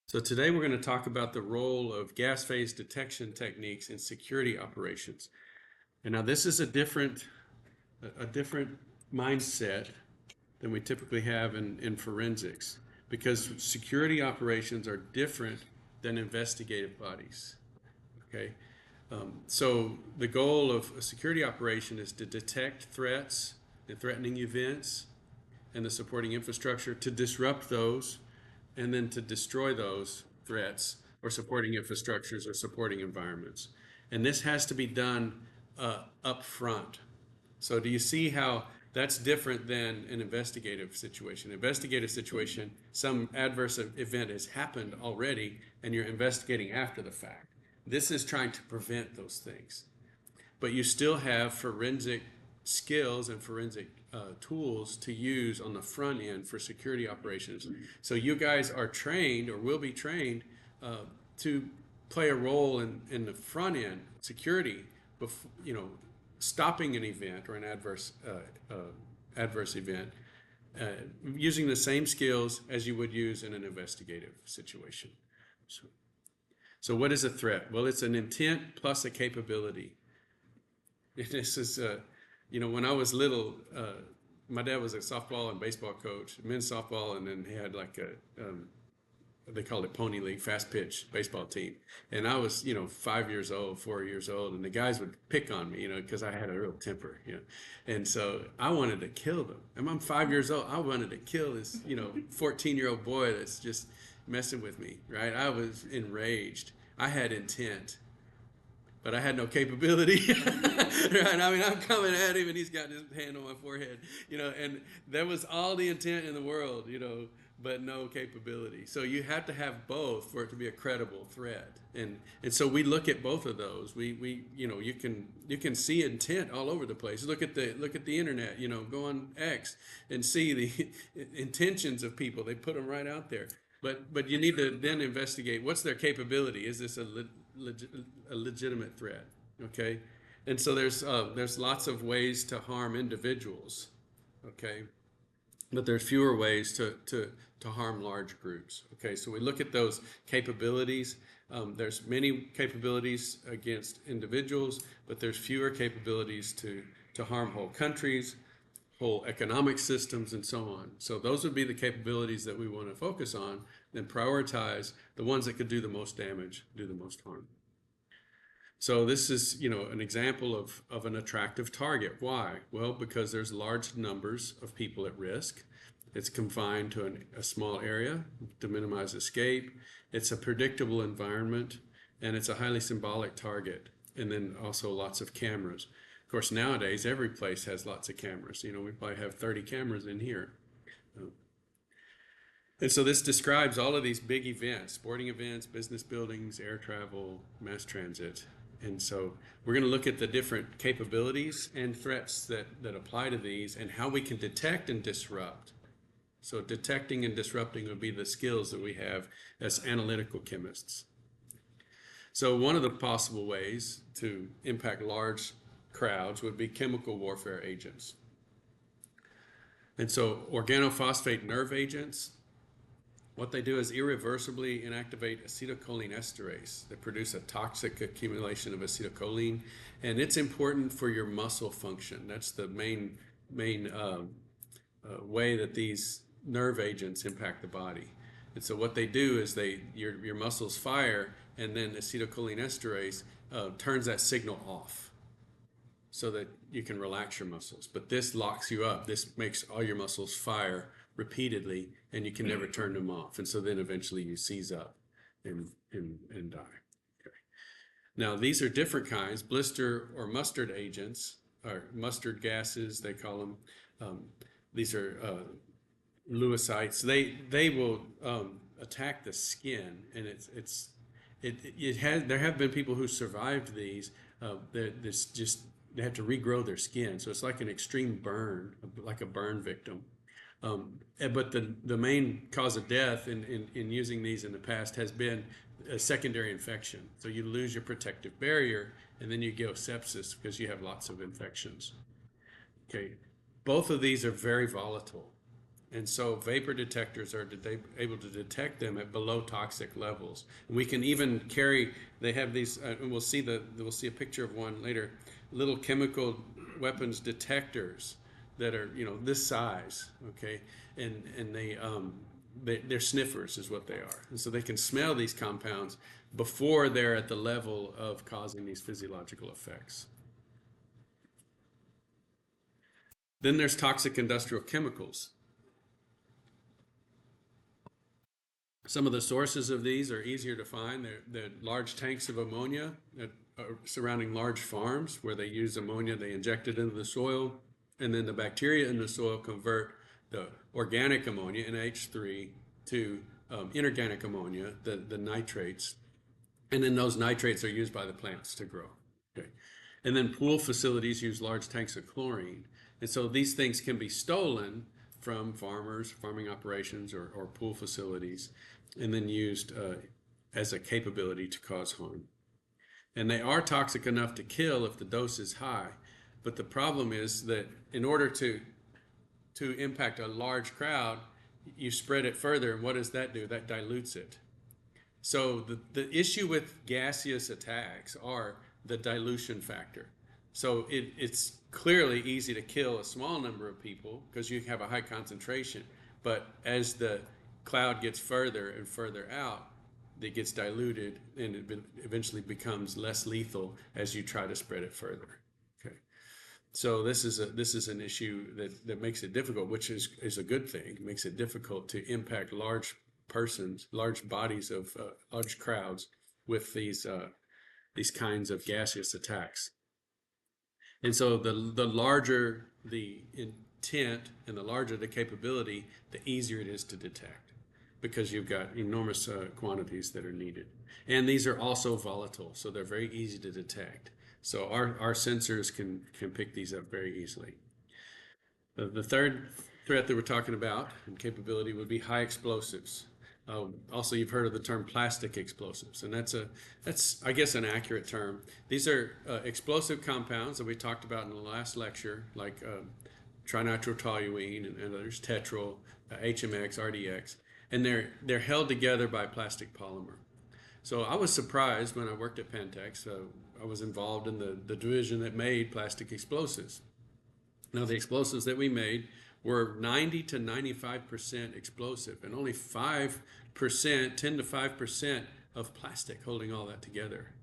So today we're going to talk about the role of gas phase detection techniques in security operations. And now this is a different mindset than we typically have in forensics because security operations are different than investigative bodies. Okay. So the goal of a security operation is to detect threats and threatening events and the supporting infrastructure, to disrupt those, and then to destroy those threats or supporting infrastructures or supporting environments. And this has to be done up front. So do you see how that's different than an investigative situation? Investigative situation, some adverse event has happened already and you're investigating after the fact. This is trying to prevent those things. But you still have forensic skills and forensic tools to use on the front end for security operations. So you guys are trained or will be trained to play a role in the front end security, before, stopping an event or an adverse event, uh, using the same skills as you would use in an investigative situation. So, so what is a threat? Well, it's an intent plus a capability. This is, when I was little, my dad was a softball and baseball coach, men's softball, and then he had like they called it Pony League, fast pitch baseball team. And I was, 5 years old, 4 years old, and the guys would pick on me, because I had a real temper. And so I wanted to kill them. And I'm 5 years old. I wanted to kill this, 14-year-old boy that's just messing with me, right? I was enraged. I had intent, but I had no capability. Right? I mean, I'm coming at him and he's got his hand on my forehead, and there was all the intent in the world, but no capability. So you have to have both for it to be a credible threat. And so we look at both of those. You can see intent all over the place. Look at the internet, go on X and see the intentions of people. They put them right out there. But you need to then investigate what's their capability. Is this a legitimate threat? Okay, and so there's lots of ways to harm individuals. Okay, but there's fewer ways to harm large groups. Okay, so we look at those capabilities. There's many capabilities against individuals, but there's fewer capabilities to harm whole countries, whole economic systems, and so on. So those would be the capabilities that we want to focus on, then prioritize the ones that could do the most damage, do the most harm. So this is, an example of an attractive target. Why? Well, because there's large numbers of people at risk. It's confined to a small area to minimize escape. It's a predictable environment, and it's a highly symbolic target. And then also lots of cameras. Of course, nowadays, every place has lots of cameras. We probably have 30 cameras in here. And so this describes all of these big events, sporting events, business buildings, air travel, mass transit. And so we're going to look at the different capabilities and threats that apply to these and how we can detect and disrupt. So detecting and disrupting would be the skills that we have as analytical chemists. So one of the possible ways to impact large crowds would be chemical warfare agents. And so organophosphate nerve agents, what they do is irreversibly inactivate acetylcholinesterase. They produce a toxic accumulation of acetylcholine, and it's important for your muscle function. That's the main way that these nerve agents impact the body. And so what they do is your muscles fire, and then acetylcholinesterase turns that signal off so that you can relax your muscles. But this locks you up. This makes all your muscles fire repeatedly, and you can never turn them off. And so then eventually you seize up and die. Okay. Now, these are different kinds, blister or mustard agents, or mustard gases, they call them. These are leukocytes. They will attack the skin, and there have been people who survived these. They have to regrow their skin, so it's like an extreme burn, like a burn victim. But the main cause of death in using these in the past has been a secondary infection. So you lose your protective barrier, and then you get sepsis because you have lots of infections. Okay, both of these are very volatile. And so vapor detectors are able to detect them at below toxic levels. And we can even carry, they have these, and we'll see a picture of one later, little chemical weapons detectors that are, this size, okay? And they're sniffers is what they are. And so they can smell these compounds before they're at the level of causing these physiological effects. Then there's toxic industrial chemicals. Some of the sources of these are easier to find. They're large tanks of ammonia that are surrounding large farms where they use ammonia, they inject it into the soil, and then the bacteria in the soil convert the organic ammonia, NH3, to inorganic ammonia, the nitrates, and then those nitrates are used by the plants to grow. Okay. And then pool facilities use large tanks of chlorine. And so these things can be stolen from farmers, farming operations, or pool facilities, and then used as a capability to cause harm. And they are toxic enough to kill if the dose is high. But the problem is that in order to impact a large crowd, you spread it further, and what does that do? That dilutes it. So the issue with gaseous attacks are the dilution factor. So it's clearly easy to kill a small number of people because you have a high concentration. But as the cloud gets further and further out, it gets diluted and it eventually becomes less lethal as you try to spread it further. Okay. So this is an issue that makes it difficult, which is a good thing. It makes it difficult to impact large large bodies of large crowds with these kinds of gaseous attacks. And so the larger the intent and the larger the capability, the easier it is to detect because you've got enormous quantities that are needed. And these are also volatile, so they're very easy to detect. So our sensors can pick these up very easily. The third threat that we're talking about and capability would be high explosives. Also, you've heard of the term plastic explosives, and that's I guess an accurate term. These are explosive compounds that we talked about in the last lecture, like trinitrotoluene and others, tetrol, HMX, RDX, and they're held together by plastic polymer. So I was surprised when I worked at Pantex. I was involved in the division that made plastic explosives. Now, the explosives that we made were 90 to 95% explosive and only 5%, 10 to 5% of plastic holding all that together.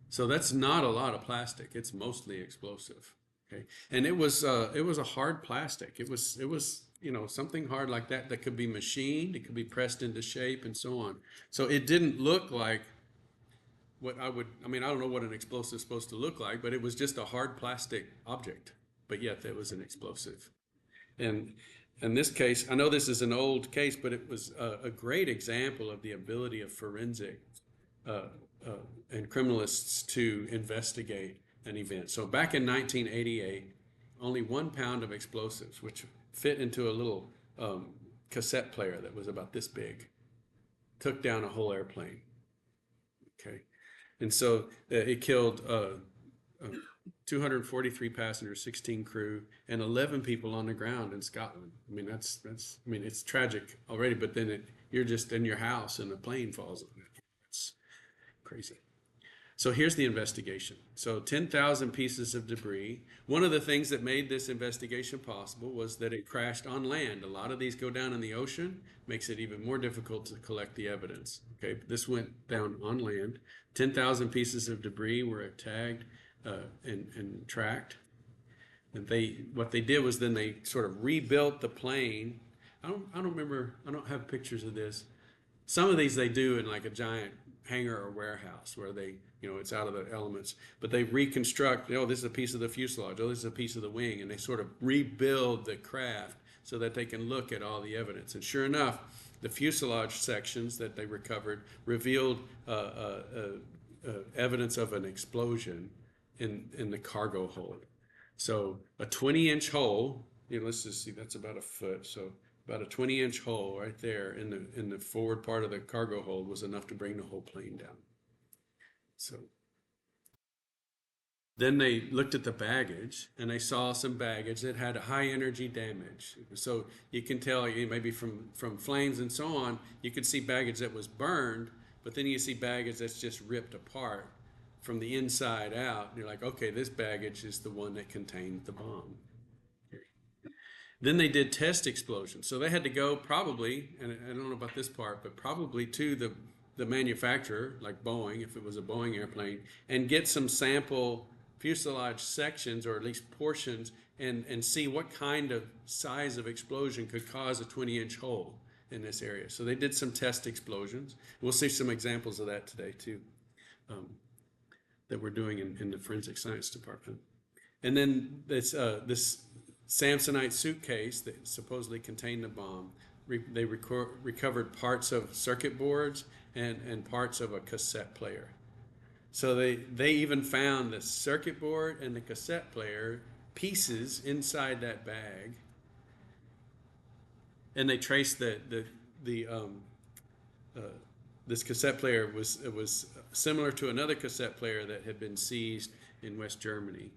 So that's not a lot of plastic. It's mostly explosive. Okay. And it was a hard plastic. It was something hard like that could be machined, it could be pressed into shape and so on. So it didn't look like I don't know what an explosive is supposed to look like, but it was just a hard plastic object, but yet it was an explosive. And in this case, I know this is an old case, but it was a great example of the ability of forensic uh, and criminalists to investigate an event. So back in 1988, only 1 pound of explosives, which fit into a little cassette player that was about this big, took down a whole airplane. Okay. And so it killed 243 passengers, 16 crew, and 11 people on the ground in Scotland. I mean, it's tragic already, but then you're just in your house and a plane falls on it. It's crazy. So here's the investigation. So 10,000 pieces of debris. One of the things that made this investigation possible was that it crashed on land. A lot of these go down in the ocean, makes it even more difficult to collect the evidence. Okay, this went down on land. 10,000 pieces of debris were tagged and tracked. And what they did was then they sort of rebuilt the plane. I don't remember. I don't have pictures of this. Some of these they do in like a giant hangar or warehouse where it's out of the elements, but they reconstruct, this is a piece of the fuselage, this is a piece of the wing, and they sort of rebuild the craft so that they can look at all the evidence. And sure enough, the fuselage sections that they recovered revealed evidence of an explosion in the cargo hold. So a 20-inch hole, let's just see, that's about a foot, so about a 20-inch hole right there in the forward part of the cargo hold was enough to bring the whole plane down. So Then they looked at the baggage and they saw some baggage that had high energy damage. So you can tell maybe from flames and so on, you could see baggage that was burned, but then you see baggage that's just ripped apart from the inside out. And you're like, okay, this baggage is the one that contained the bomb. Then they did test explosions. So they had to go probably, and I don't know about this part, but probably to the manufacturer, like Boeing, if it was a Boeing airplane, and get some sample fuselage sections or at least portions and see what kind of size of explosion could cause a 20-inch hole in this area. So they did some test explosions. We'll see some examples of that today too, that we're doing in the forensic science department. And then this Samsonite suitcase that supposedly contained the bomb, they recovered parts of circuit boards and parts of a cassette player. So they even found the circuit board and the cassette player pieces inside that bag, and they traced this cassette player was similar to another cassette player that had been seized in West Germany.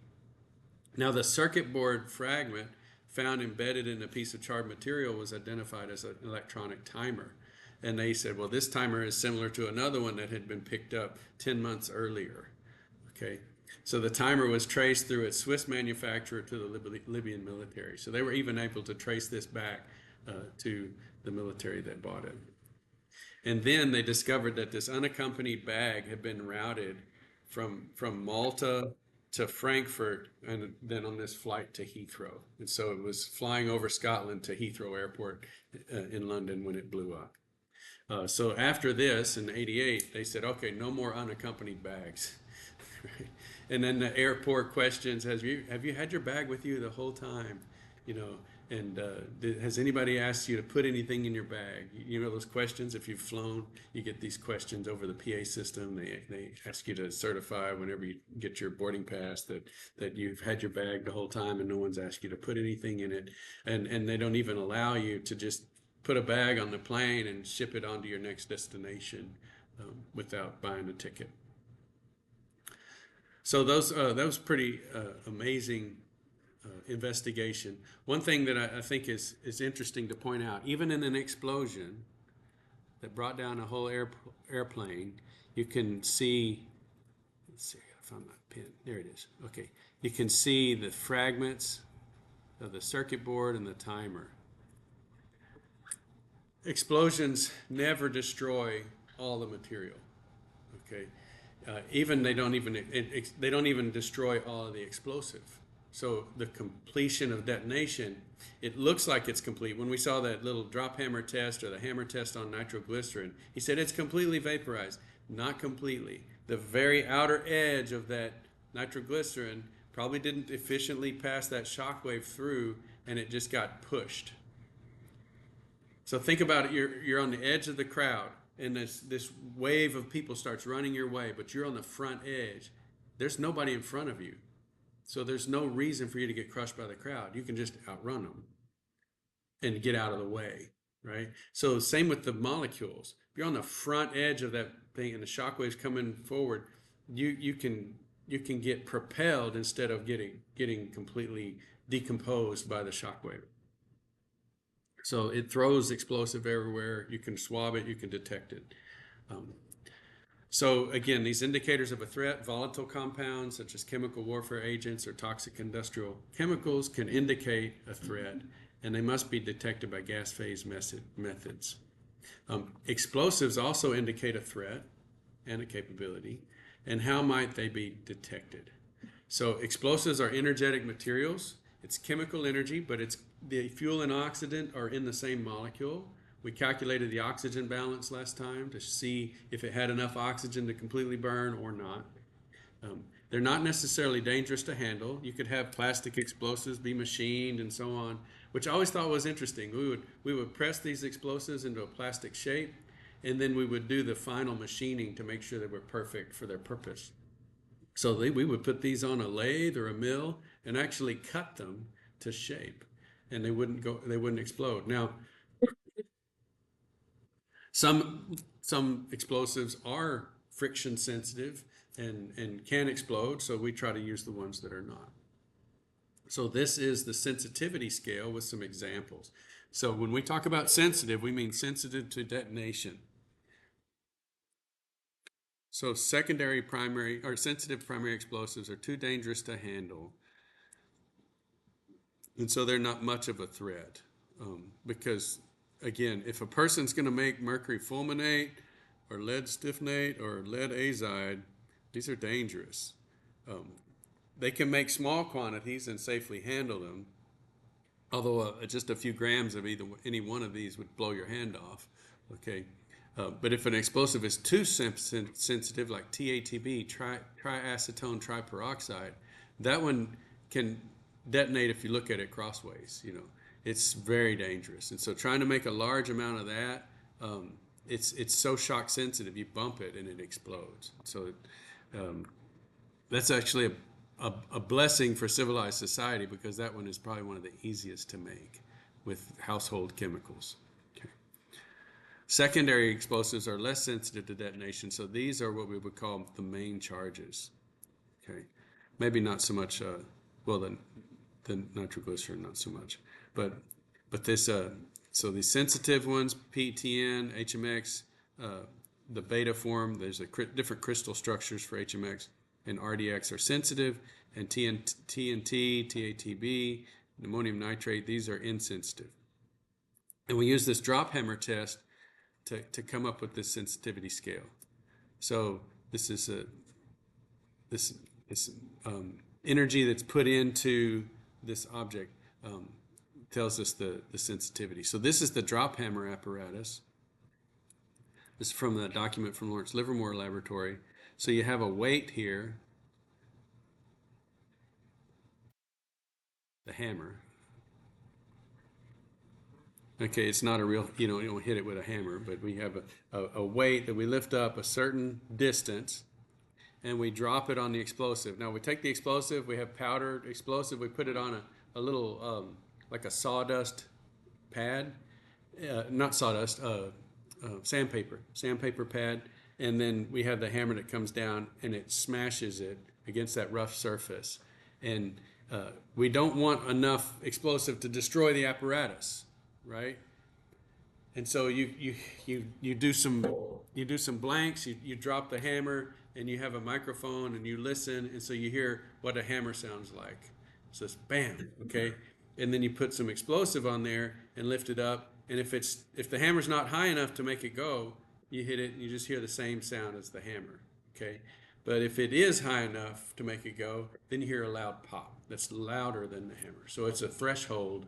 Now, the circuit board fragment found embedded in a piece of charred material was identified as an electronic timer. And they said, well, this timer is similar to another one that had been picked up 10 months earlier. Okay, so the timer was traced through its Swiss manufacturer to the Libyan military. So they were even able to trace this back to the military that bought it. And then they discovered that this unaccompanied bag had been routed from Malta to Frankfurt and then on this flight to Heathrow. And so it was flying over Scotland to Heathrow Airport in London when it blew up. So after this, in '88, they said, okay, no more unaccompanied bags. And then the airport questions, have you had your bag with you the whole time? And has anybody asked you to put anything in your bag? You know those questions, if you've flown, you get these questions over the PA system. They ask you to certify whenever you get your boarding pass that you've had your bag the whole time and no one's asked you to put anything in it. And they don't even allow you to just put a bag on the plane and ship it onto your next destination without buying a ticket. So that was pretty amazing investigation. One thing that I think is interesting to point out, even in an explosion that brought down a whole airplane, you can see, let's see, I found my pen, there it is. Okay, you can see the fragments of the circuit board and the timer. Explosions never destroy all the material. Okay, even they don't even destroy all of the explosive. So the completion of detonation, it looks like it's complete. When we saw that little drop hammer test or the hammer test on nitroglycerin, he said it's completely vaporized. Not completely. The very outer edge of that nitroglycerin probably didn't efficiently pass that shock wave through, and it just got pushed. So think about it, you're on the edge of the crowd, and this wave of people starts running your way, but you're on the front edge. There's nobody in front of you. So there's no reason for you to get crushed by the crowd. You can just outrun them and get out of the way, right? So same with the molecules. If you're on the front edge of that thing and the shock wave's coming forward, you can get propelled instead of getting completely decomposed by the shock wave. So it throws explosive everywhere. You can swab it, you can detect it. So again, these indicators of a threat, volatile compounds such as chemical warfare agents or toxic industrial chemicals can indicate a threat, and they must be detected by gas phase methods. Explosives also indicate a threat and a capability, and how might they be detected? So explosives are energetic materials. It's chemical energy, but the fuel and oxidant are in the same molecule. We calculated the oxygen balance last time to see if it had enough oxygen to completely burn or not. They're not necessarily dangerous to handle. You could have plastic explosives be machined and so on, which I always thought was interesting. We would press these explosives into a plastic shape, and then we would do the final machining to make sure they were perfect for their purpose. So we would put these on a lathe or a mill and actually cut them to shape, and they wouldn't explode. Now, some explosives are friction sensitive. and can explode, so we try to use the ones that are not. So this is the sensitivity scale with some examples. So when we talk about sensitive, we mean sensitive to detonation. So secondary primary or sensitive primary explosives are too dangerous to handle. And so they're not much of a threat. Because again, if a person's going to make mercury fulminate or lead stiffenate or lead azide, these are dangerous. They can make small quantities and safely handle them, although just a few grams of any one of these would blow your hand off. Okay, but if an explosive is too sensitive, like TATB, triacetone triperoxide, that one can detonate if you look at it crossways. It's very dangerous. And so trying to make a large amount of that, it's so shock sensitive, you bump it and it explodes. So that's actually a blessing for civilized society, because that one is probably one of the easiest to make with household chemicals. Okay. Secondary explosives are less sensitive to detonation, so these are what we would call the main charges. Okay, maybe not so much. Well, the nitroglycerin not so much, but this. So the sensitive ones, PTN, HMX, the beta form. There's different crystal structures for HMX and RDX are sensitive, and TNT, TATB, ammonium nitrate, these are insensitive. And we use this drop hammer test to come up with this sensitivity scale. So this is this energy that's put into this object tells us the sensitivity. So this is the drop hammer apparatus. This is from the document from Lawrence Livermore Laboratory. So you have a weight here, the hammer. Okay, it's not a real, you don't hit it with a hammer, but we have a weight that we lift up a certain distance and we drop it on the explosive. Now we take the explosive, we have powdered explosive, we put it on a little, like a sawdust pad, not sawdust, sandpaper pad, and then we have the hammer that comes down and it smashes it against that rough surface. And we don't want enough explosive to destroy the apparatus, right? And so you do some blanks, you drop the hammer, and you have a microphone and you listen, and so you hear what a hammer sounds like. So it's bam, okay? And then you put some explosive on there and lift it up, and if the hammer's not high enough to make it go, you hit it and you just hear the same sound as the hammer, okay? But if it is high enough to make it go, then you hear a loud pop that's louder than the hammer. So it's a threshold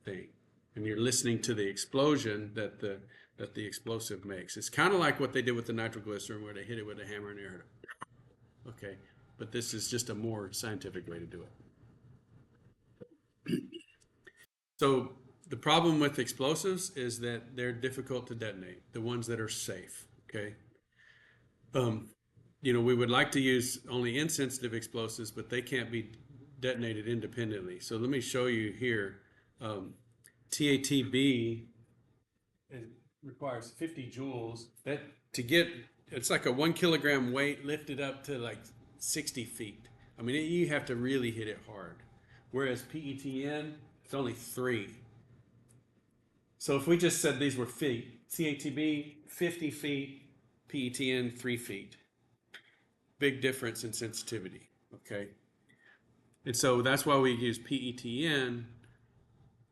thing, and you're listening to the explosion that the explosive makes. It's kind of like what they did with the nitroglycerin, where they hit it with a hammer and they heard it. Okay, but this is just a more scientific way to do it. So the problem with explosives is that they're difficult to detonate, the ones that are safe. Okay. We would like to use only insensitive explosives, but they can't be detonated independently. So let me show you here. TATB requires 50 joules. That it's like a 1 kilogram weight lifted up to like 60 feet. I mean, you have to really hit it hard. Whereas PETN, it's only 3. So if we just said these were feet, CATB 50 feet, PETN 3 feet. Big difference in sensitivity, okay? And so that's why we use PETN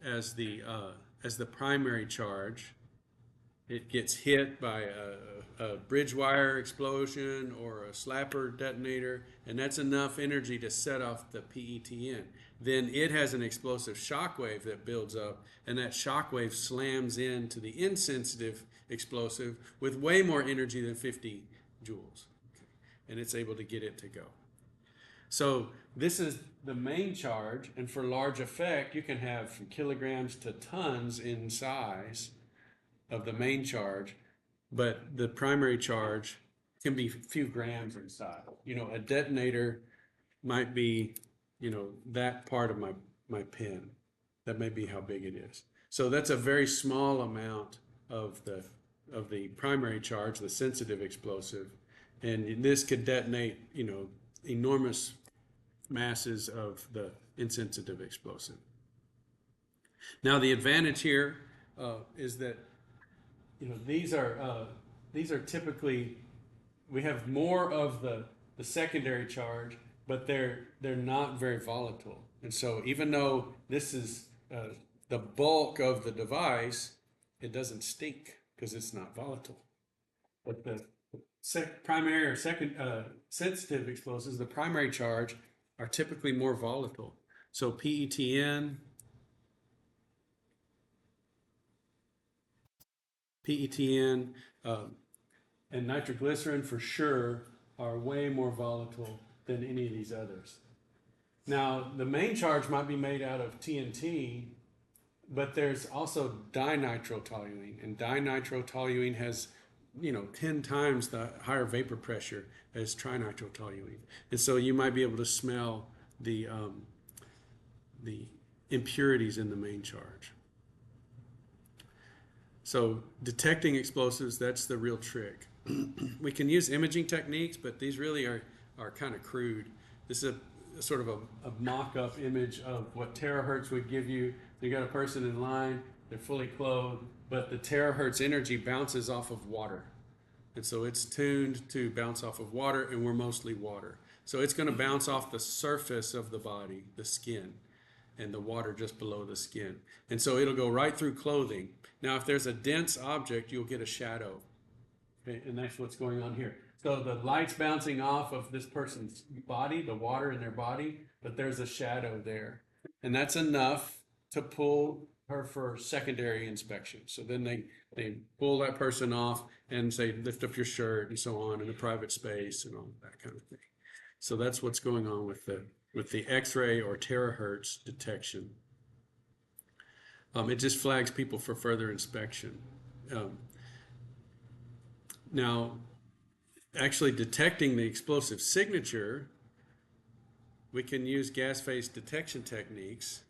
as the primary charge. It gets hit by a bridge wire explosion or a slapper detonator, and that's enough energy to set off the PETN. Then it has an explosive shock wave that builds up, and that shock wave slams into the insensitive explosive with way more energy than 50 joules. Okay. And it's able to get it to go. So this is the main charge, and for large effect, you can have from kilograms to tons in size of the main charge, but the primary charge can be a few grams in size. A detonator might be, that part of my pen. That may be how big it is. So that's a very small amount of the primary charge, the sensitive explosive, And this could detonate, enormous masses of the insensitive explosive. Now, the advantage here is that these are typically, we have more of the secondary charge, but they're not very volatile. And so even though this is the bulk of the device, it doesn't stink because it's not volatile. But the primary or second sensitive explosives, the primary charge, are typically more volatile. So PETN, and nitroglycerin for sure are way more volatile than any of these others. Now, the main charge might be made out of TNT, but there's also dinitrotoluene, and dinitrotoluene has 10 times the higher vapor pressure as trinitrotoluene. And so you might be able to smell the impurities in the main charge. So detecting explosives, that's the real trick. We can use imaging techniques, but these really are kind of crude. This is a sort of a mock-up image of what terahertz would give you. You got a person in line, they're fully clothed, but the terahertz energy bounces off of water. And so it's tuned to bounce off of water, and we're mostly water. So it's going to bounce off the surface of the body, the skin, and the water just below the skin. And so it'll go right through clothing. Now, if there's a dense object, you'll get a shadow. Okay, and that's what's going on here. So the light's bouncing off of this person's body, the water in their body, but there's a shadow there. And that's enough to pull her for secondary inspection. So then they pull that person off and say, lift up your shirt and so on in a private space and all that kind of thing. So that's what's going on with the X-ray or terahertz detection. It just flags people for further inspection. Now, actually detecting the explosive signature, we can use gas phase detection techniques,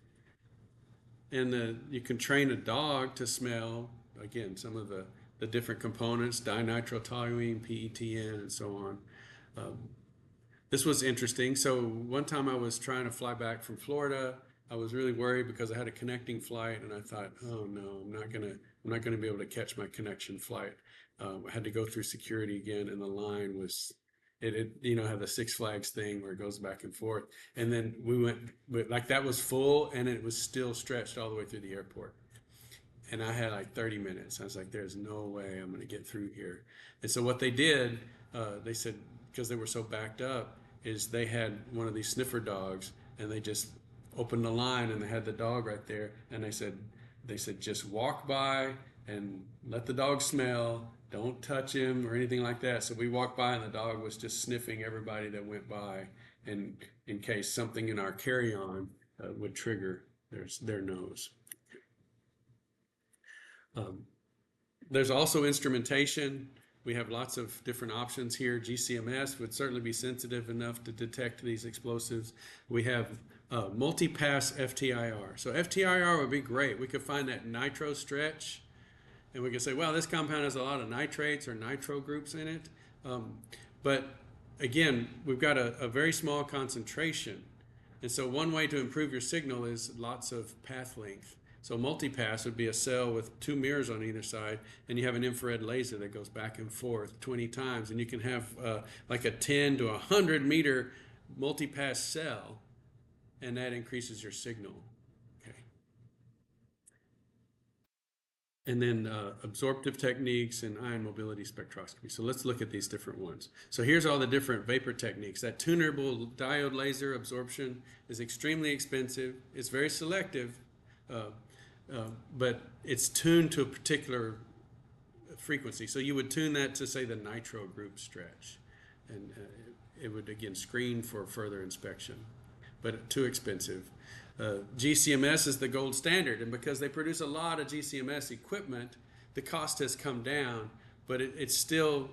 and you can train a dog to smell, again, some of the different components, dinitrotoluene, PETN, and so on. This was interesting. So one time I was trying to fly back from Florida. I was really worried because I had a connecting flight, and I thought, oh no, I'm not gonna be able to catch my connection flight. I had to go through security again, and the line was, it had the Six Flags thing where it goes back and forth. And then we went, like that was full, and it was still stretched all the way through the airport. And I had like 30 minutes. I was like, there's no way I'm gonna get through here. And so what they did, they said, because they were so backed up, is they had one of these sniffer dogs, and they just opened the line, and they had the dog right there, and they said just walk by and let the dog smell, don't touch him or anything like that. So we walked by, and the dog was just sniffing everybody that went by, and in case something in our carry-on would trigger their nose. There's also instrumentation. We have lots of different options here. GCMS would certainly be sensitive enough to detect these explosives. We have multi-pass FTIR. So FTIR would be great. We could find that nitro stretch, and we could say, well, this compound has a lot of nitrates or nitro groups in it. But again, we've got a very small concentration. And so one way to improve your signal is lots of path length. So multipass would be a cell with 2 mirrors on either side, and you have an infrared laser that goes back and forth 20 times, and you can have like a 10 to 100 meter multipass cell, and that increases your signal. Okay. And then absorptive techniques and ion mobility spectroscopy. So let's look at these different ones. So here's all the different vapor techniques. That tunable diode laser absorption is extremely expensive. It's very selective. But it's tuned to a particular frequency. So you would tune that to, say, the nitro group stretch, and it would again screen for further inspection, but too expensive. GCMS is the gold standard, and because they produce a lot of GCMS equipment, the cost has come down, but it's still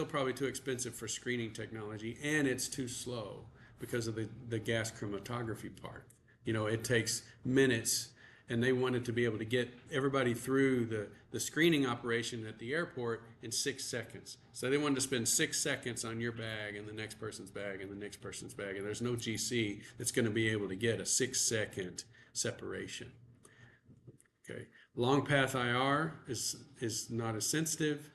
probably too expensive for screening technology, and it's too slow because of the gas chromatography part. It takes minutes. and they wanted to be able to get everybody through the screening operation at the airport in 6 seconds. So they wanted to spend 6 seconds on your bag and the next person's bag and the next person's bag, and there's no GC that's going to be able to get a 6-second separation. Okay, long path IR is not as sensitive.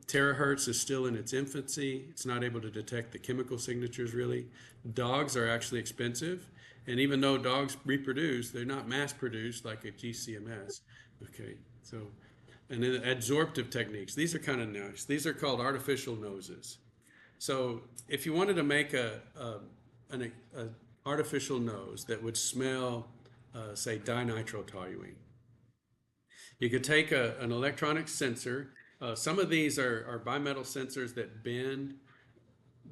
Terahertz is still in its infancy. It's not able to detect the chemical signatures really. Dogs are actually expensive, and even though dogs reproduce, they're not mass produced like a GCMS. Okay, so, and then adsorptive techniques. These are kind of nice. These are called artificial noses. So if you wanted to make an artificial nose that would smell, say, dinitrotoluene, you could take an electronic sensor. Some of these are bimetal sensors that bend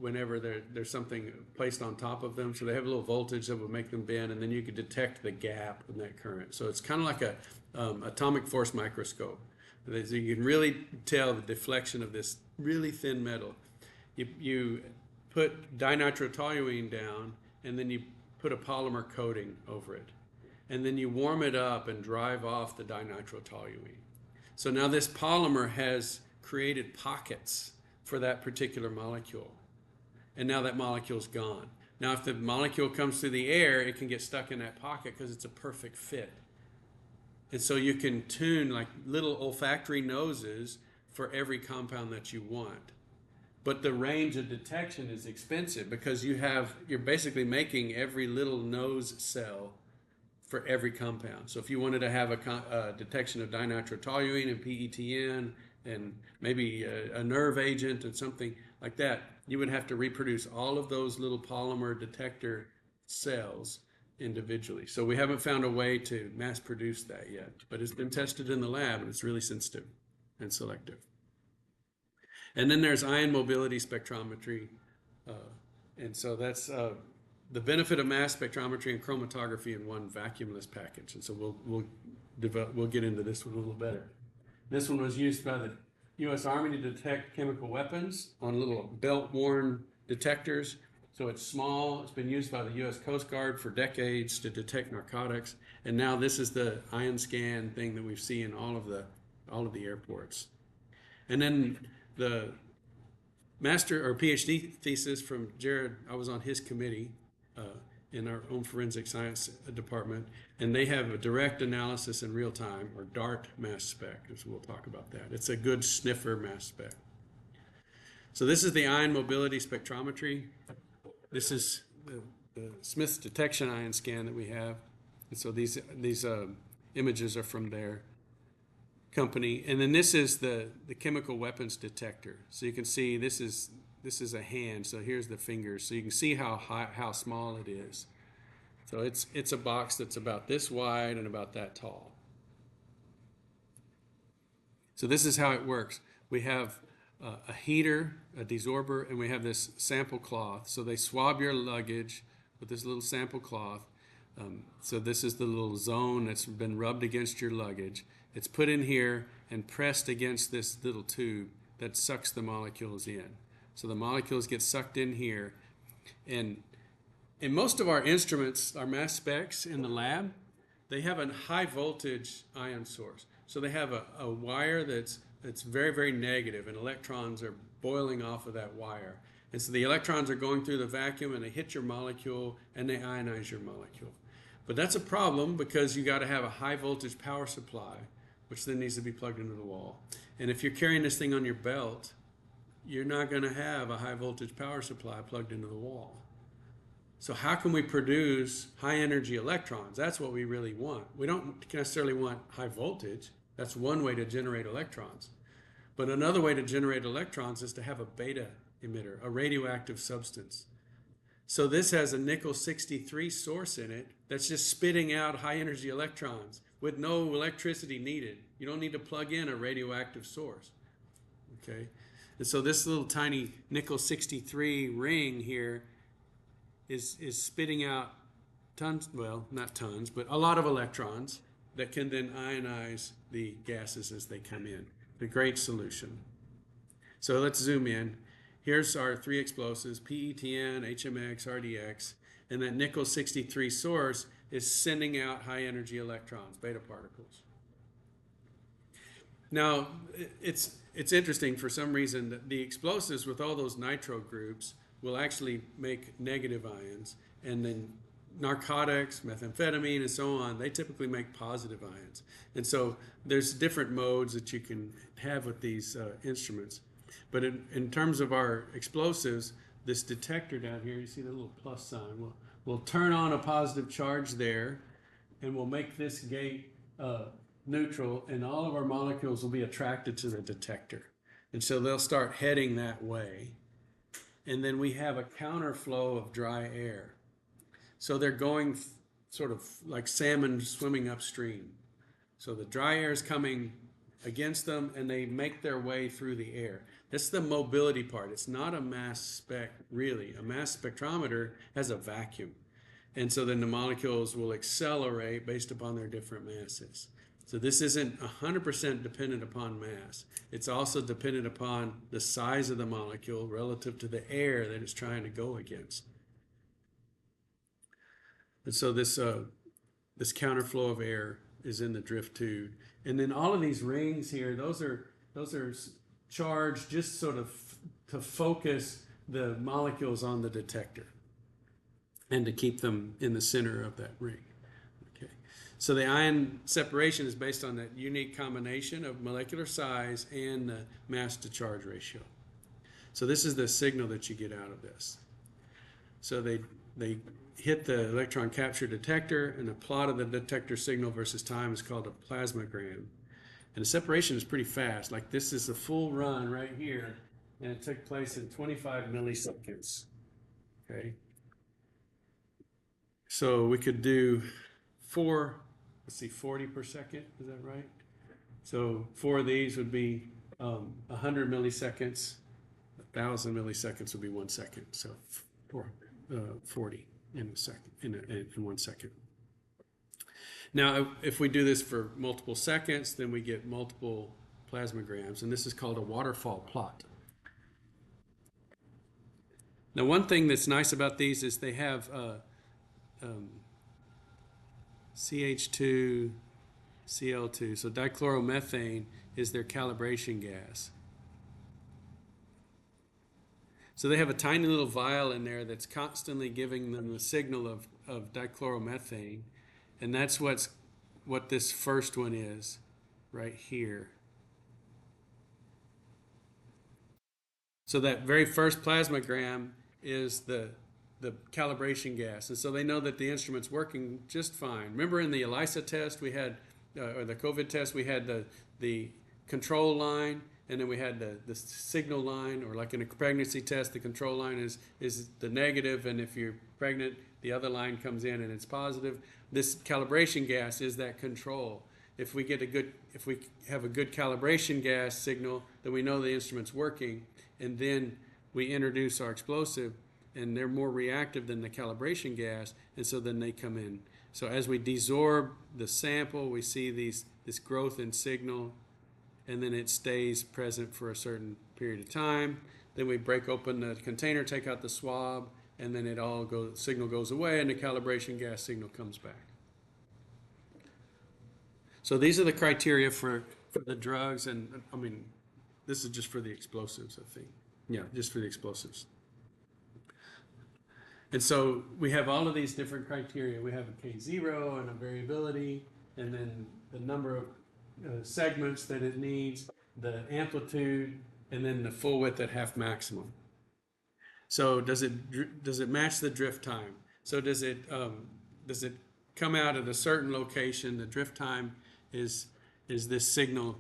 whenever there's something placed on top of them. So they have a little voltage that will make them bend, and then you could detect the gap in that current. So it's kind of like a atomic force microscope. So you can really tell the deflection of this really thin metal. You put dinitrotoluene down, and then you put a polymer coating over it. And then you warm it up and drive off the dinitrotoluene. So now this polymer has created pockets for that particular molecule. And now that molecule's gone. Now if the molecule comes through the air, it can get stuck in that pocket because it's a perfect fit. And so you can tune like little olfactory noses for every compound that you want. But the range of detection is expensive because you're basically making every little nose cell for every compound. So if you wanted to have a detection of dinitrotoluene and PETN and maybe a nerve agent and something like that, you would have to reproduce all of those little polymer detector cells individually. So we haven't found a way to mass produce that yet, but it's been tested in the lab and it's really sensitive and selective. And then there's ion mobility spectrometry. And so that's the benefit of mass spectrometry and chromatography in one vacuumless package. And so we'll get into this one a little better. This one was used by the U.S. Army to detect chemical weapons on little belt-worn detectors. So it's small. It's been used by the U.S. Coast Guard for decades to detect narcotics. And now this is the ion scan thing that we see in all of the airports. And then the master or PhD thesis from Jared, I was on his committee in our own forensic science department, and they have a direct analysis in real time, or DART mass spec, so we'll talk about that. It's a good sniffer mass spec. So this is the ion mobility spectrometry. This is the Smith's detection ion scan that we have. And so these images are from their company. And then this is the chemical weapons detector. So you can see this is a hand. So here's the fingers. So you can see how small it is. So it's a box that's about this wide and about that tall. So this is how it works. We have a heater, a desorber, and we have this sample cloth. So they swab your luggage with this little sample cloth. So this is the little zone that's been rubbed against your luggage. It's put in here and pressed against this little tube that sucks the molecules in. So the molecules get sucked in here. And in most of our instruments, our mass specs in the lab, they have a high voltage ion source. So they have a wire that's very, very negative, and electrons are boiling off of that wire. And so the electrons are going through the vacuum and they hit your molecule and they ionize your molecule. But that's a problem because you got to have a high voltage power supply, which then needs to be plugged into the wall. And if you're carrying this thing on your belt, you're not going to have a high voltage power supply plugged into the wall. So how can we produce high energy electrons? That's what we really want. We don't necessarily want high voltage. That's one way to generate electrons. But another way to generate electrons is to have a beta emitter, a radioactive substance. So this has a nickel 63 source in it that's just spitting out high energy electrons with no electricity needed. You don't need to plug in a radioactive source. Okay? And so this little tiny nickel 63 ring here is spitting out tons, well, not tons, but a lot of electrons that can then ionize the gases as they come in. A great solution. So let's zoom in. Here's our three explosives, PETN, HMX, RDX, and that nickel 63 source is sending out high energy electrons, beta particles. Now, it's interesting for some reason that the explosives with all those nitro groups will actually make negative ions, and then narcotics, methamphetamine, and so on, they typically make positive ions. And so there's different modes that you can have with these instruments. But in terms of our explosives, this detector down here, you see the little plus sign, we'll turn on a positive charge there, and we'll make this gate neutral, and all of our molecules will be attracted to the detector. And so they'll start heading that way. And then we have a counterflow of dry air. So they're going sort of like salmon swimming upstream. So the dry air is coming against them, and they make their way through the air. That's the mobility part. It's not a mass spec, really. A mass spectrometer has a vacuum. And so then the molecules will accelerate based upon their different masses. So this isn't 100% dependent upon mass. It's also dependent upon the size of the molecule relative to the air that it's trying to go against. And so this counterflow of air is in the drift tube. And then all of these rings here, those are charged just sort of to focus the molecules on the detector and to keep them in the center of that ring. Okay. So the ion separation is based on that unique combination of molecular size and the mass to charge ratio. So this is the signal that you get out of this. So they hit the electron capture detector, and the plot of the detector signal versus time is called a plasmagram. And the separation is pretty fast. Like this is a full run right here, and it took place in 25 milliseconds. Okay. So we could do 40 per second, is that right? So 4 of these would be 100 milliseconds. 1,000 milliseconds would be 1 second. So 40 in a second, in 1 second. Now, if we do this for multiple seconds, then we get multiple plasmagrams, and this is called a waterfall plot. Now, one thing that's nice about these is they have CH2, Cl2. So dichloromethane is their calibration gas. So they have a tiny little vial in there that's constantly giving them the signal of dichloromethane, and that's what this first one is right here. So that very first plasmagram is the calibration gas, and so they know that the instrument's working just fine. Remember in the ELISA test we had, or the COVID test, we had the control line, and then we had the signal line, or like in a pregnancy test, the control line is the negative, and if you're pregnant, the other line comes in and it's positive. This calibration gas is that control. If we have a good calibration gas signal, then we know the instrument's working, and then we introduce our explosive, and they're more reactive than the calibration gas, and so then they come in. So as we desorb the sample, we see this growth in signal, and then it stays present for a certain period of time. Then we break open the container, take out the swab, and then signal goes away, and the calibration gas signal comes back. So these are the criteria for the drugs, and I mean, this is just for the explosives, I think. Yeah, just for the explosives. And so we have all of these different criteria. We have a K0 and a variability, and then the number of segments that it needs, the amplitude, and then the full width at half maximum. So does it match the drift time? So does it come out at a certain location? The drift time is this signal.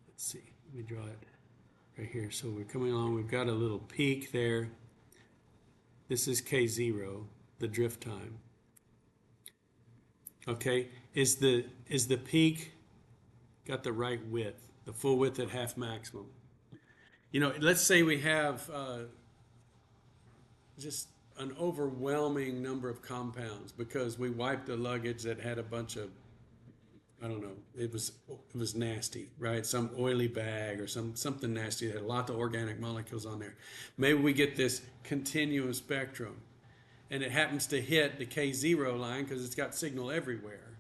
Let's see, let me draw it right here. So we're coming along, we've got a little peak there. This is K0, the drift time. Okay, is the peak got the right width, the full width at half maximum? You know, let's say we have just an overwhelming number of compounds because we wiped the luggage that had a bunch of, I don't know, it was nasty, right? Some oily bag or something nasty that had a lot of organic molecules on there. Maybe we get this continuum spectrum. and it happens to hit the K0 line because it's got signal everywhere.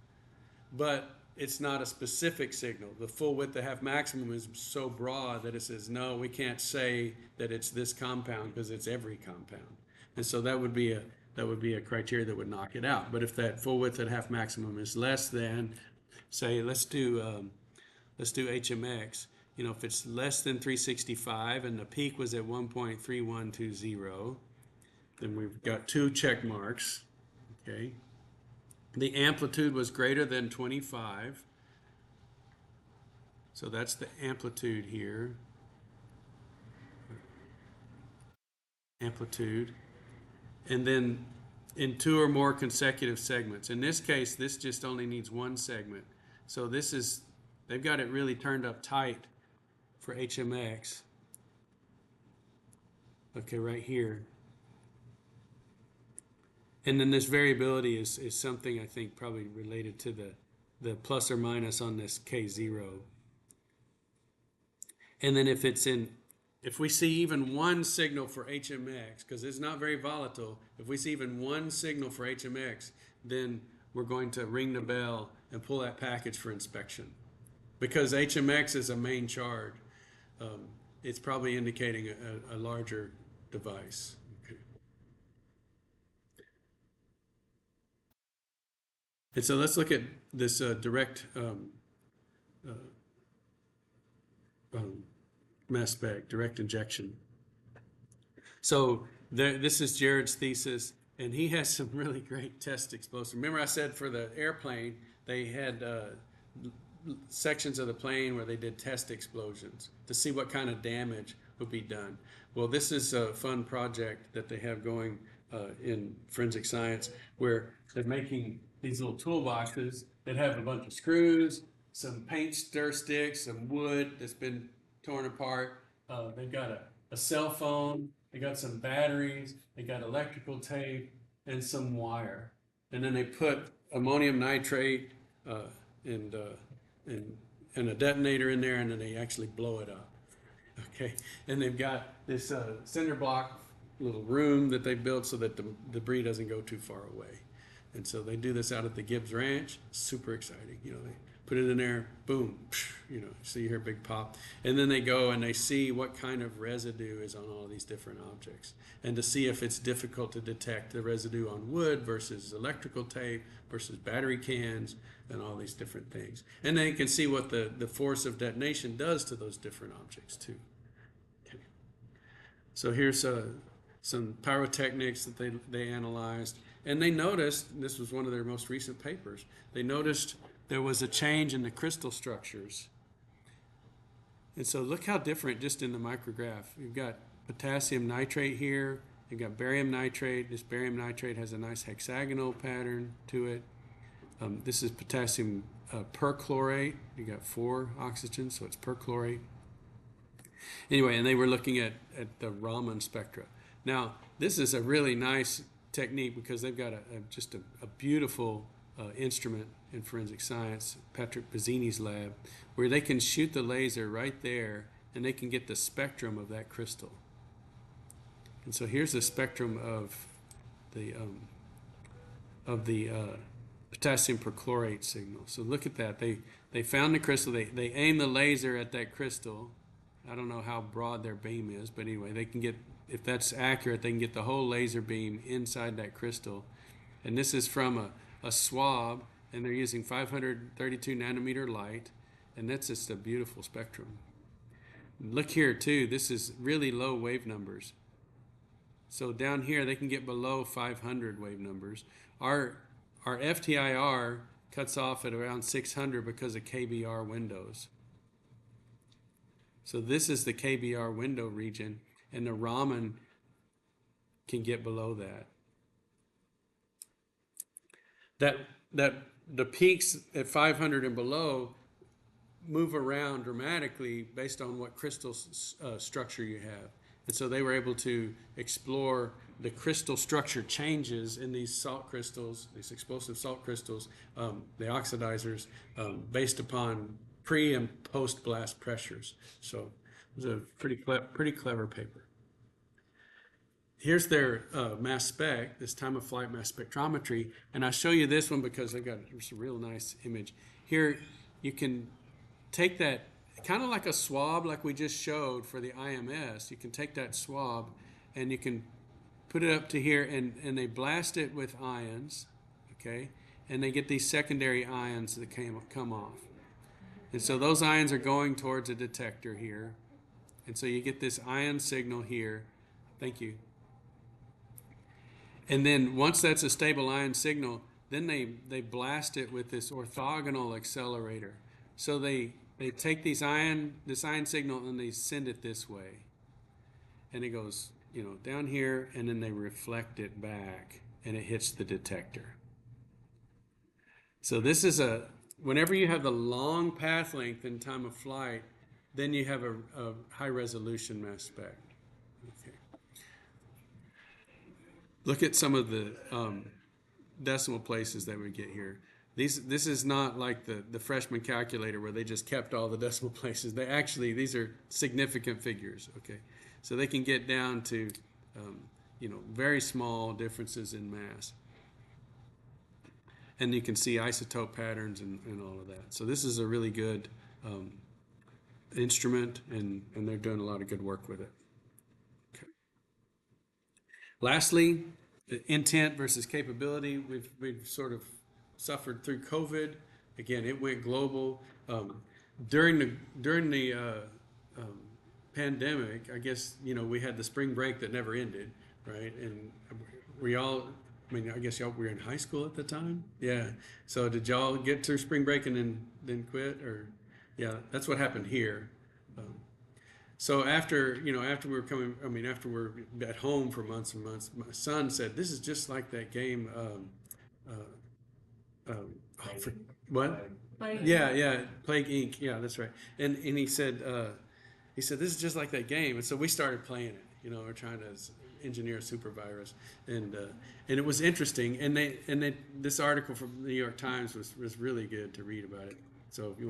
But it's not a specific signal. The full width to half maximum is so broad that it says, no, we can't say that it's this compound because it's every compound. And so that would be a criteria that would knock it out. But if that full width at half maximum is less than, say, let's do HMX. You know, if it's less than 365 and the peak was at 1.3120, then we've got 2 check marks. Okay. The amplitude was greater than 25. So that's the amplitude here. Amplitude. And then in 2 or more consecutive segments. In this case, this just only needs 1 segment. So this is, they've got it really turned up tight for HMX. Okay, right here. And then this variability is something I think probably related to the plus or minus on this K0. And then if we see even 1 signal for HMX, because it's not very volatile, if we see even 1 signal for HMX, then we're going to ring the bell and pull that package for inspection. Because HMX is a main charge, it's probably indicating a larger device. And so let's look at this direct mass spec, direct injection. So this is Jared's thesis, and he has some really great test explosives. Remember I said for the airplane, they had sections of the plane where they did test explosions to see what kind of damage would be done. Well, this is a fun project that they have going in forensic science where they're making these little toolboxes that have a bunch of screws, some paint stir sticks, some wood that's been torn apart. They've got a cell phone, they got some batteries, they got electrical tape, and some wire. And then they put ammonium nitrate and a detonator in there, and then they actually blow it up. Okay, and they've got this cinder block little room that they built so that the debris doesn't go too far away. And so they do this out at the Gibbs Ranch. Super exciting. You know, they put it in there, boom, you know, so you hear a big pop. And then they go and they see what kind of residue is on all these different objects. And to see if it's difficult to detect the residue on wood versus electrical tape versus battery cans and all these different things. And then you can see what the force of detonation does to those different objects too. Okay. So here's some pyrotechnics that they analyzed. And they noticed, this was one of their most recent papers, they noticed there was a change in the crystal structures. And so look how different just in the micrograph. You've got potassium nitrate here, you've got barium nitrate. This barium nitrate has a nice hexagonal pattern to it. This is potassium perchlorate. You got 4 oxygens, so it's perchlorate. Anyway, and they were looking at the Raman spectra. Now, this is a really nice technique because they've got just a beautiful instrument in forensic science, Patrick Pizzini's lab, where they can shoot the laser right there and they can get the spectrum of that crystal. And so here's the spectrum of the potassium perchlorate signal. So look at that. They found the crystal. They aim the laser at that crystal. I don't know how broad their beam is, but anyway, they can get, if that's accurate, they can get the whole laser beam inside that crystal. And this is from a swab, and they're using 532 nanometer light, and that's just a beautiful spectrum. Look here too, this is really low wave numbers. So down here they can get below 500 wave numbers. Our FTIR cuts off at around 600 because of KBR windows. So this is the KBR window region, and the Raman can get below that. The peaks at 500 and below move around dramatically based on what crystal structure you have. And so they were able to explore the crystal structure changes in these salt crystals, these explosive salt crystals, the oxidizers, based upon pre and post blast pressures. So it was a pretty clever paper. here's their mass spec, this time of flight mass spectrometry. And I'll show you this one because I've got a real nice image. Here you can take that, kind of like a swab like we just showed for the IMS. You can take that swab and you can put it up to here, and they blast it with ions, okay? And they get these secondary ions that come off. And so those ions are going towards a detector here. And so you get this ion signal here. Thank you. And then once that's a stable ion signal, then they blast it with this orthogonal accelerator. So they take this ion signal and they send it this way. And it goes, down here, and then they reflect it back and it hits the detector. So this is whenever you have the long path length in time of flight, then you have a high resolution mass spec. Okay. Look at some of the decimal places that we get here. This is not like the freshman calculator where they just kept all the decimal places. These are significant figures, okay? So they can get down to, very small differences in mass. And you can see isotope patterns and all of that. So this is a really good instrument, and they're doing a lot of good work with it. Okay. Lastly, the intent versus capability. We've sort of suffered through COVID. Again, it went global. During the pandemic, I guess, we had the spring break that never ended, right? And I guess y'all were in high school at the time? Yeah. So did y'all get through spring break and then quit? Or, yeah, that's what happened here. So after we were after we're at home for months and months, my son said, "This is just like that game." What? Plague. Yeah, Plague Inc. Yeah, that's right. And he said, "This is just like that game." And so we started playing it. We're trying to engineer a super virus, and it was interesting. And this article from the New York Times was really good to read about it. So if you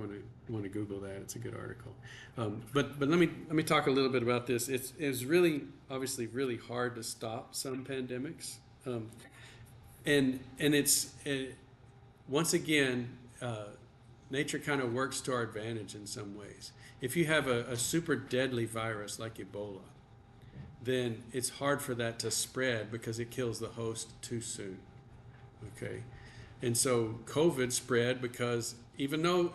want to Google that, it's a good article. But let me talk a little bit about this. It's really obviously really hard to stop some pandemics, and once again, nature kind of works to our advantage in some ways. If you have a super deadly virus like Ebola, then it's hard for that to spread because it kills the host too soon. Okay, and so COVID spread because even though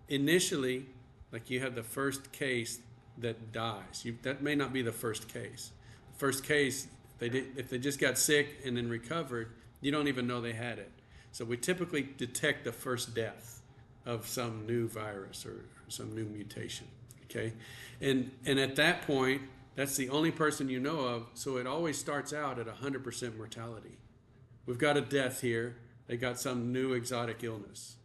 initially, like you have the first case that dies, that may not be the first case. First case, if they just got sick and then recovered, you don't even know they had it. So we typically detect the first death of some new virus or some new mutation. Okay, and at that point, that's the only person you know of. So it always starts out at 100% mortality. We've got a death here. They got some new exotic illness.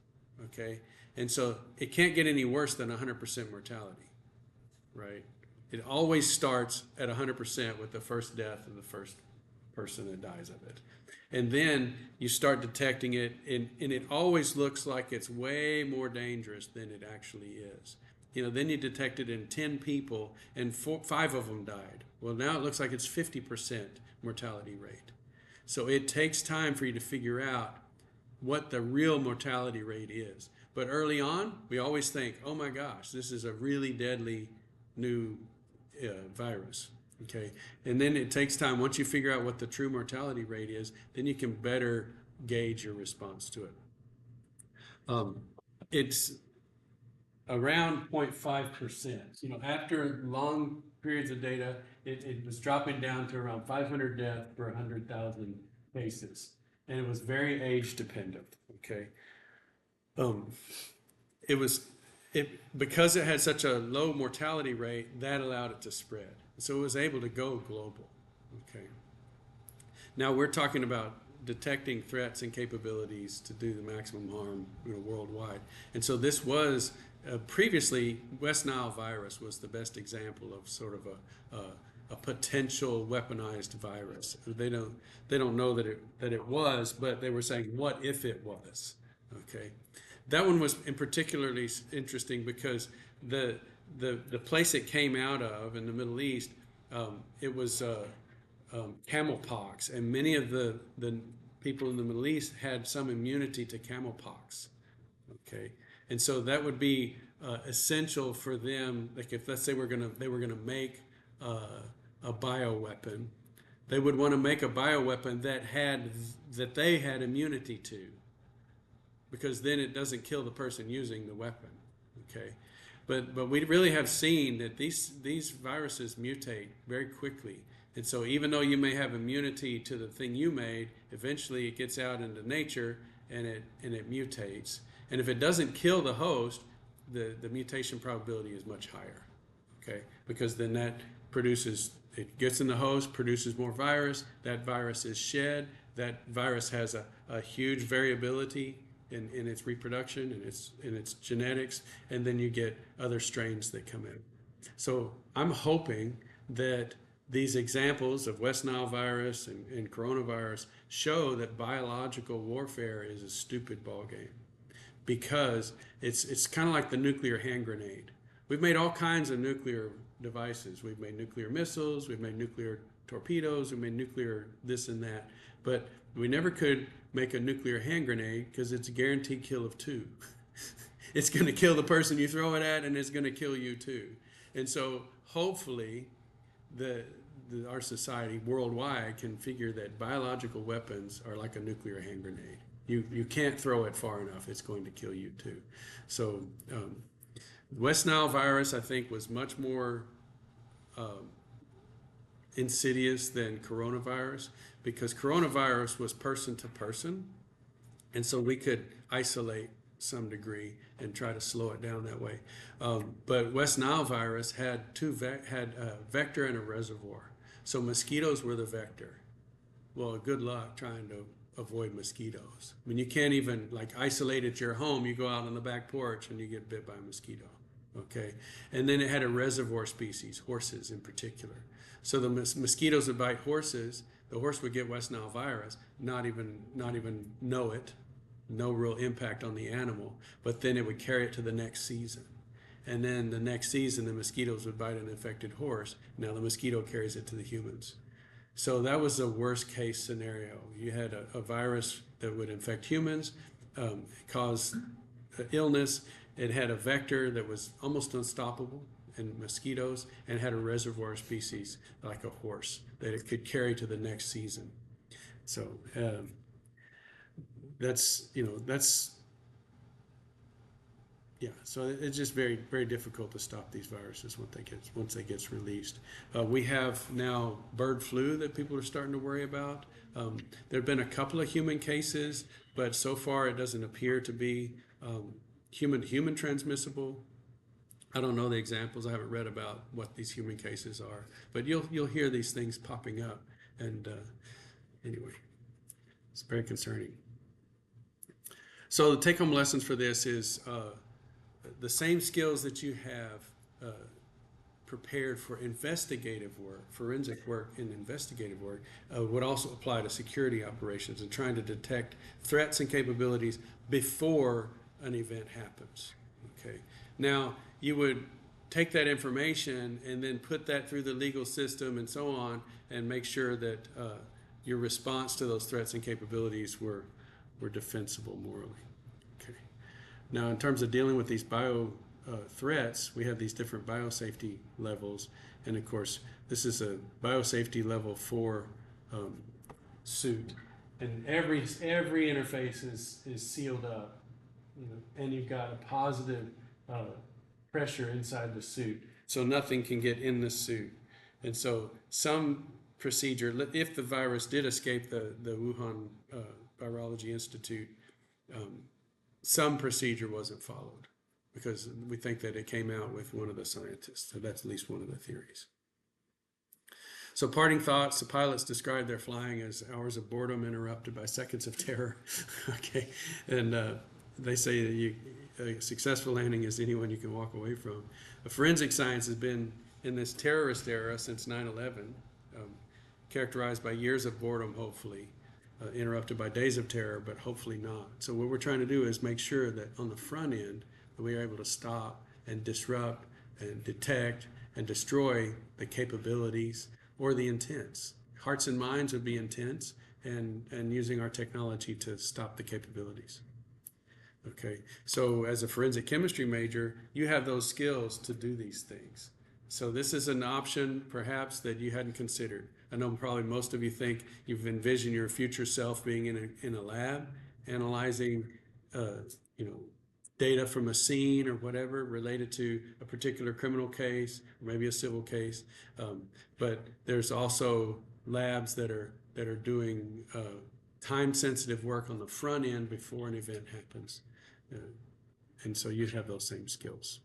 Okay, and so it can't get any worse than 100% mortality, right? It always starts at 100% with the first death of the first person that dies of it. And then you start detecting it, and it always looks like it's way more dangerous than it actually is. Then you detect it in 10 people, and 5 of them died. Well, now it looks like it's 50% mortality rate. So it takes time for you to figure out what the real mortality rate is. But early on, we always think, oh my gosh, this is a really deadly new virus. Okay, and then it takes time. Once you figure out what the true mortality rate is, then you can better gauge your response to it. It's around 0.5%. After long periods of data, it was dropping down to around 500 deaths per 100,000 cases, and it was very age dependent. Okay, because it had such a low mortality rate, that allowed it to spread. So it was able to go global. Okay. Now we're talking about detecting threats and capabilities to do the maximum harm, worldwide. And so this was previously West Nile virus was the best example of sort of a potential weaponized virus. They don't know that it was, but they were saying, what if it was? Okay. That one was in particularly interesting because the place it came out of in the Middle East It was camel pox, and many of the people in the Middle East had some immunity to camel pox. Okay, and so that would be essential for them. Like if let's say they were gonna make a bioweapon, they would want to make a bioweapon that they had immunity to, because then it doesn't kill the person using the weapon. Okay, but we really have seen that these viruses mutate very quickly, and so even though you may have immunity to the thing you made, eventually it gets out into nature and it mutates. And if it doesn't kill the host, the mutation probability is much higher. Okay, because then it gets in the host, produces more virus. That virus is shed. That virus has a huge variability in its reproduction and its genetics, and then you get other strains that come in. So I'm hoping that these examples of West Nile virus and coronavirus show that biological warfare is a stupid ballgame, because it's kind of like the nuclear hand grenade. We've made all kinds of nuclear devices. We've made nuclear missiles, we've made nuclear torpedoes, we've made nuclear this and that, but we never could make a nuclear hand grenade because it's a guaranteed kill of two. It's going to kill the person you throw it at, and it's going to kill you too. And so hopefully our society worldwide can figure that biological weapons are like a nuclear hand grenade. You can't throw it far enough, it's going to kill you too. So West Nile virus, I think, was much more insidious than coronavirus, because coronavirus was person to person, and so we could isolate some degree and try to slow it down that way. But West Nile virus had a vector and a reservoir. So mosquitoes were the vector. Well, good luck trying to avoid mosquitoes. I mean, you can't even like isolate at your home. You go out on the back porch and you get bit by a mosquito. Okay, and then it had a reservoir species, horses in particular. So the mosquitoes would bite horses. The horse would get West Nile virus, not even know it, no real impact on the animal, but then it would carry it to the next season. And then the next season, the mosquitoes would bite an infected horse. Now the mosquito carries it to the humans. So that was the worst case scenario. You had a virus that would infect humans, cause illness. It had a vector that was almost unstoppable in mosquitoes, and had a reservoir species like a horse that it could carry to the next season. So so it's just very, very difficult to stop these viruses once they get released. We have now bird flu that people are starting to worry about. There have been a couple of human cases, but so far it doesn't appear to be human transmissible. I don't know the examples. I haven't read about what these human cases are, but you'll hear these things popping up, and anyway, it's very concerning. So the take-home lessons for this is the same skills that you have prepared for investigative work, forensic work and investigative work, would also apply to security operations and trying to detect threats and capabilities before an event happens. Okay. Now, you would take that information and then put that through the legal system and so on, and make sure that your response to those threats and capabilities were defensible morally. Okay. Now, in terms of dealing with these threats, we have these different biosafety levels, and of course, this is a biosafety level 4 suit, and every interface is sealed up, and you've got a positive pressure inside the suit, so nothing can get in the suit. And so some procedure, if the virus did escape the Wuhan Virology Institute, some procedure wasn't followed, because we think that it came out with one of the scientists. So that's at least one of the theories. So parting thoughts: the pilots described their flying as hours of boredom interrupted by seconds of terror. Okay, and they say that a successful landing is anyone you can walk away from. Forensic science has been in this terrorist era since 9/11, characterized by years of boredom, hopefully, interrupted by days of terror, but hopefully not. So what we're trying to do is make sure that on the front end that we are able to stop and disrupt and detect and destroy the capabilities or the intents. Hearts and minds would be intents, and using our technology to stop the capabilities. Okay, so as a forensic chemistry major, you have those skills to do these things. So this is an option perhaps that you hadn't considered. I know probably most of you think you've envisioned your future self being in a lab, analyzing, you know, data from a scene or whatever related to a particular criminal case or maybe a civil case. But there's also labs that are doing time-sensitive work on the front end before an event happens. And so you'd have those same skills.